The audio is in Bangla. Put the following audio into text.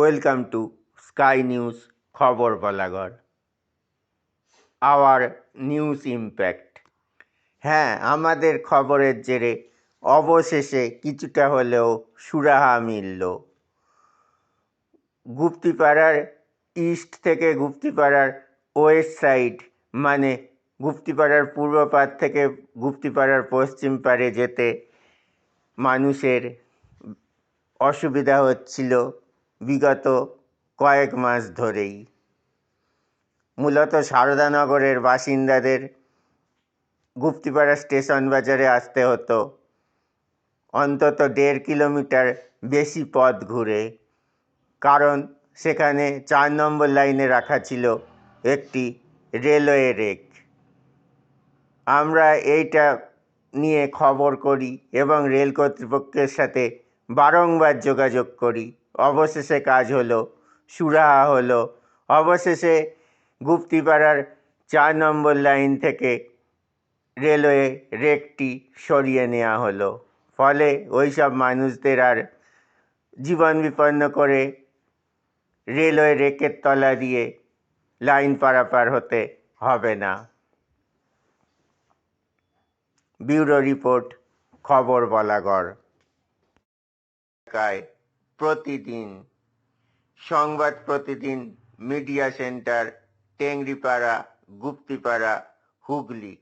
ওয়েলকাম টু স্কাই নিউজ খবর বলাগড়। Hour news impact. হ্যাঁ, আমাদের খবরের জেরে অবশেষে কিছুটা হলেও সুরাহা মিলল। গুপ্তিপাড়ার ইস্ট থেকে গুপ্তিপাড়ার ওয়েস্ট সাইড, মানে গুপ্তিপাড়ার পূর্ব পাড় থেকে গুপ্তিপাড়ার পশ্চিম পাড়ে যেতে মানুষের অসুবিধা হচ্ছিল বিগত কয়েক মাস ধরেই। মূলত সারদানগরের বাসিন্দাদের গুপ্তিপাড়া স্টেশন বাজারে আসতে হতো অন্তত 1.5 কিলোমিটার বেশি পথ ঘুরে, কারণ সেখানে 4 নম্বর লাইনে রাখা ছিল একটি রেলওয়ে রেক। আমরা এইটা নিয়ে খবর করি এবং রেল কর্তৃপক্ষের সাথে বারংবার যোগাযোগ করি। অবশেষে কাজ হলো, সুরাহা হলো। অবশেষে গুপ্তিপাড়ার 4 নম্বর লাইন থেকে রেলওয়ে রেকটি সরিয়ে নেওয়া হলো। ফলে ওই সব মানুষদের আর জীবন বিপন্ন করে রেলওয়ে রেকের তলা দিয়ে লাইন পারাপার হতে হবে না। ব্যুরো রিপোর্ট, খবর বলাগড়। প্রতিদিন সংবাদ প্রতিদিন মিডিয়া সেন্টার, টেংরিপাড়া, গুপ্তিপাড়া, হুগলি।